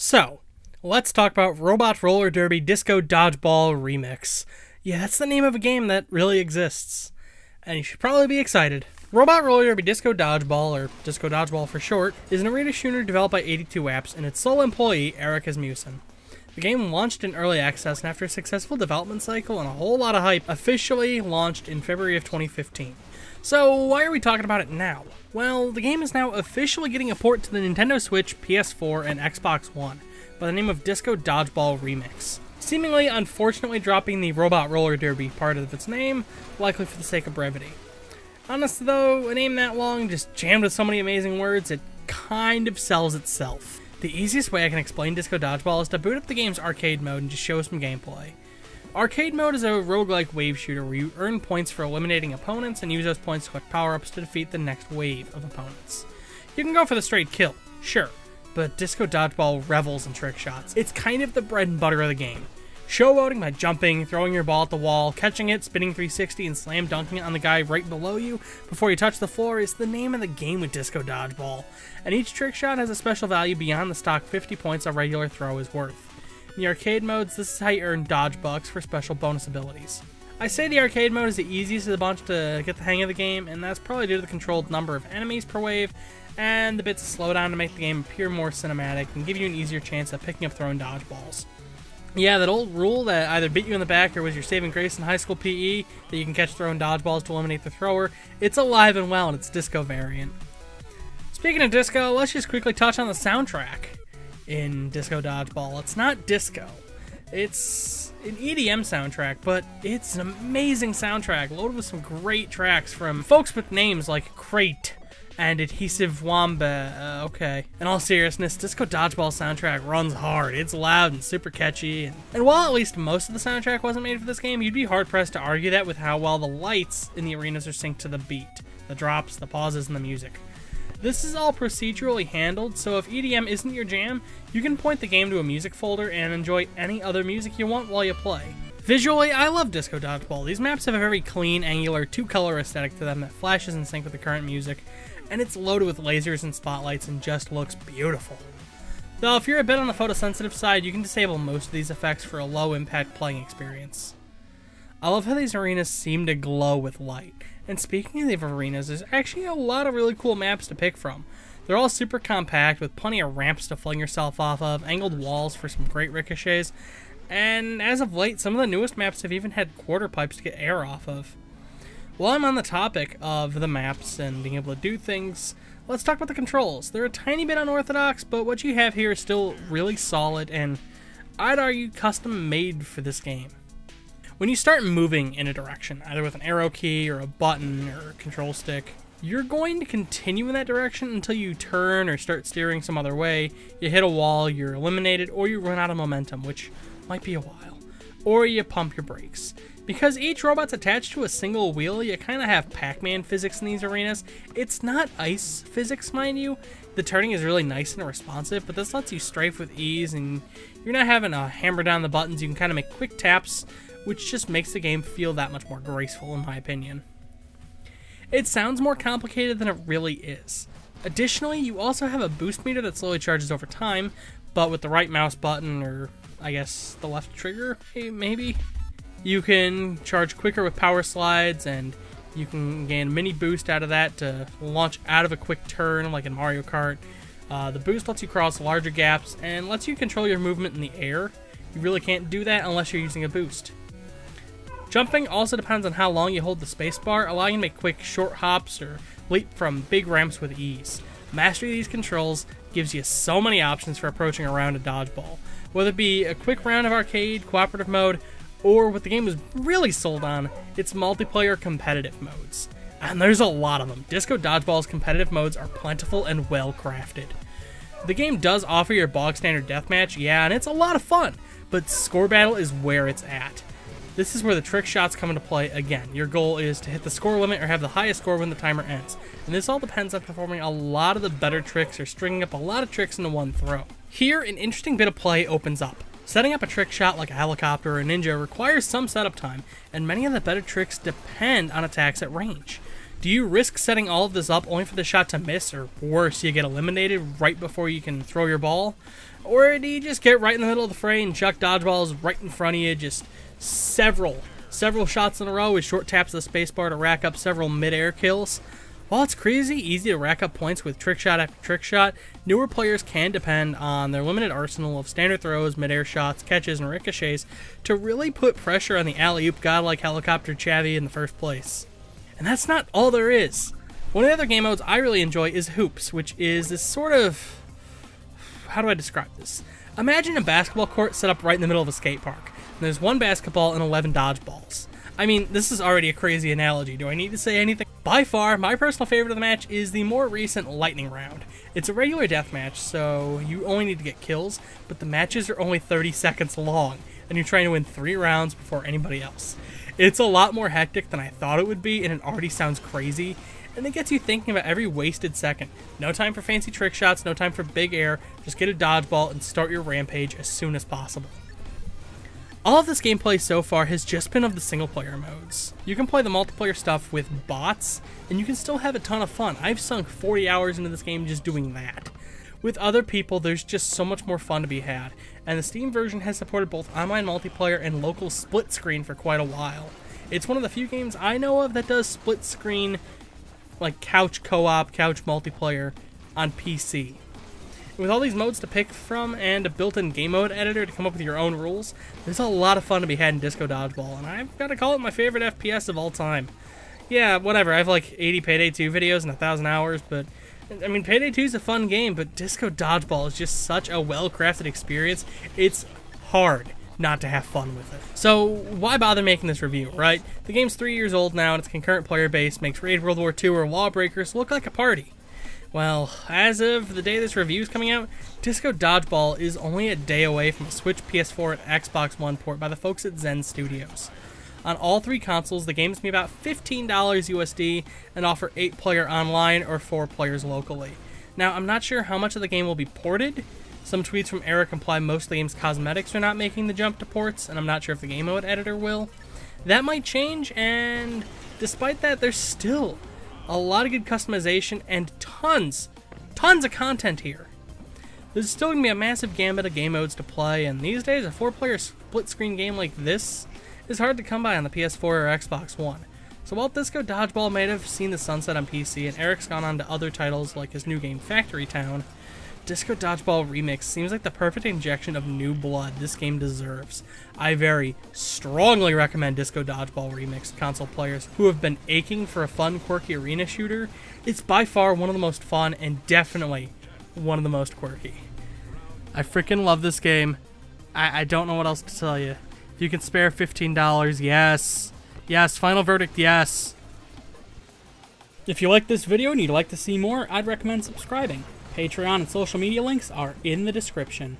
So, let's talk about Robot Roller Derby Disco Dodgeball Remix. Yeah, that's the name of a game that really exists. And you should probably be excited. Robot Roller Derby Disco Dodgeball, or Disco Dodgeball for short, is an arena shooter developed by 82 Apps and its sole employee, Eric Asmussen. The game launched in early access, and after a successful development cycle and a whole lot of hype, officially launched in February of 2015. So why are we talking about it now? Well, the game is now officially getting a port to the Nintendo Switch, PS4, and Xbox One by the name of Disco Dodgeball Remix, seemingly unfortunately dropping the Robot Roller Derby part of its name, likely for the sake of brevity. Honestly though, a name that long, just jammed with so many amazing words, it kind of sells itself. The easiest way I can explain Disco Dodgeball is to boot up the game's arcade mode and just show some gameplay. Arcade mode is a roguelike wave shooter where you earn points for eliminating opponents and use those points to collect power-ups to defeat the next wave of opponents. You can go for the straight kill, sure, but Disco Dodgeball revels in trick shots. It's kind of the bread and butter of the game. Showboating by jumping, throwing your ball at the wall, catching it, spinning 360, and slam dunking it on the guy right below you before you touch the floor is the name of the game with Disco Dodgeball, and each trick shot has a special value beyond the stock 50 points a regular throw is worth. In the arcade modes, this is how you earn dodge bucks for special bonus abilities. I say the arcade mode is the easiest of the bunch to get the hang of the game, and that's probably due to the controlled number of enemies per wave, and the bits of slowdown to make the game appear more cinematic and give you an easier chance at picking up throwing dodgeballs. Yeah, that old rule that either beat you in the back or was your saving grace in high school PE, that you can catch throwing dodgeballs to eliminate the thrower, it's alive and well in its disco variant. Speaking of disco, let's just quickly touch on the soundtrack in Disco Dodgeball. It's not disco. It's an EDM soundtrack, but it's an amazing soundtrack, loaded with some great tracks from folks with names like Crate and Adhesive Wamba. Okay. In all seriousness, Disco Dodgeball soundtrack runs hard. It's loud and super catchy, and while at least most of the soundtrack wasn't made for this game, you'd be hard-pressed to argue that with how well the lights in the arenas are synced to the beat, the drops, the pauses, and the music. This is all procedurally handled, so if EDM isn't your jam, you can point the game to a music folder and enjoy any other music you want while you play. Visually, I love Disco Dodgeball. These maps have a very clean, angular, two-color aesthetic to them that flashes in sync with the current music, and it's loaded with lasers and spotlights and just looks beautiful. Though if you're a bit on the photosensitive side, you can disable most of these effects for a low-impact playing experience. I love how these arenas seem to glow with light. And speaking of arenas, there's actually a lot of really cool maps to pick from. They're all super compact with plenty of ramps to fling yourself off of, angled walls for some great ricochets, and as of late, some of the newest maps have even had quarter pipes to get air off of. While I'm on the topic of the maps and being able to do things, let's talk about the controls. They're a tiny bit unorthodox, but what you have here is still really solid and I'd argue custom made for this game. When you start moving in a direction, either with an arrow key or a button or a control stick, you're going to continue in that direction until you turn or start steering some other way, you hit a wall, you're eliminated, or you run out of momentum, which might be a while, or you pump your brakes. Because each robot's attached to a single wheel, you kind of have Pac-Man physics in these arenas. It's not ice physics, mind you. The turning is really nice and responsive, but this lets you strafe with ease, and you're not having to hammer down the buttons. You can kind of make quick taps, which just makes the game feel that much more graceful in my opinion. It sounds more complicated than it really is. Additionally, you also have a boost meter that slowly charges over time, but with the right mouse button, or I guess the left trigger, maybe, you can charge quicker with power slides, and you can gain a mini boost out of that to launch out of a quick turn like in Mario Kart. The boost lets you cross larger gaps and lets you control your movement in the air. You really can't do that unless you're using a boost. Jumping also depends on how long you hold the spacebar, allowing you to make quick short hops or leap from big ramps with ease. Mastery of these controls gives you so many options for approaching a round of dodgeball, whether it be a quick round of arcade, cooperative mode, or what the game was really sold on, its multiplayer competitive modes. And there's a lot of them. Disco Dodgeball's competitive modes are plentiful and well crafted. The game does offer your bog standard deathmatch, yeah, and it's a lot of fun, but score battle is where it's at. This is where the trick shots come into play again. Your goal is to hit the score limit or have the highest score when the timer ends. And this all depends on performing a lot of the better tricks or stringing up a lot of tricks into one throw. Here, an interesting bit of play opens up. Setting up a trick shot like a helicopter or a ninja requires some setup time, and many of the better tricks depend on attacks at range. Do you risk setting all of this up only for the shot to miss, or worse, you get eliminated right before you can throw your ball? Or do you just get right in the middle of the fray and chuck dodgeballs right in front of you, just several shots in a row with short taps of the spacebar to rack up several mid-air kills? While it's crazy easy to rack up points with trick shot after trick shot, newer players can depend on their limited arsenal of standard throws, mid-air shots, catches, and ricochets to really put pressure on the alley-oop god like helicopter Chavy in the first place. And that's not all there is. One of the other game modes I really enjoy is Hoops, which is this sort of... how do I describe this? Imagine a basketball court set up right in the middle of a skate park. And there's one basketball and 11 dodgeballs. I mean, this is already a crazy analogy. Do I need to say anything? By far, my personal favorite of the match is the more recent Lightning Round. It's a regular death match, so you only need to get kills, but the matches are only 30 seconds long, and you're trying to win 3 rounds before anybody else. It's a lot more hectic than I thought it would be, and it already sounds crazy, and it gets you thinking about every wasted second. No time for fancy trick shots, no time for big air, just get a dodgeball and start your rampage as soon as possible. All of this gameplay so far has just been of the single player modes. You can play the multiplayer stuff with bots, and you can still have a ton of fun. I've sunk 40 hours into this game just doing that. With other people, there's just so much more fun to be had, and the Steam version has supported both online multiplayer and local split screen for quite a while. It's one of the few games I know of that does split screen, like couch co-op, couch multiplayer on PC. With all these modes to pick from and a built-in game mode editor to come up with your own rules, there's a lot of fun to be had in Disco Dodgeball, and I've got to call it my favorite FPS of all time. Yeah, whatever, I have like 80 Payday 2 videos and 1,000 hours, but I mean, Payday 2 is a fun game, but Disco Dodgeball is just such a well-crafted experience, it's hard not to have fun with it. So, why bother making this review, right? The game's 3 years old now, and its concurrent player base makes Raid World War II or Lawbreakers look like a party. Well, as of the day this review is coming out, Disco Dodgeball is only a day away from a Switch, PS4, and Xbox One port by the folks at Zen Studios. On all 3 consoles, the game is going to be about $15 USD and offer 8-player online or 4 players locally. Now, I'm not sure how much of the game will be ported. Some tweets from Eric imply most of the game's cosmetics are not making the jump to ports, and I'm not sure if the game mode editor will. That might change, and despite that, there's still a lot of good customization and tons of content here. There's still going to be a massive gambit of game modes to play, and these days a 4-player split-screen game like this is hard to come by on the PS4 or Xbox One. So while Disco Dodgeball may have seen the sunset on PC and Eric's gone on to other titles like his new game Factory Town, Disco Dodgeball Remix seems like the perfect injection of new blood this game deserves. I very strongly recommend Disco Dodgeball Remix to console players who have been aching for a fun, quirky arena shooter. It's by far one of the most fun and definitely one of the most quirky. I freaking love this game. I don't know what else to tell you. If you can spare $15, yes. Yes, final verdict, yes. If you like this video and you'd like to see more, I'd recommend subscribing. Patreon and social media links are in the description.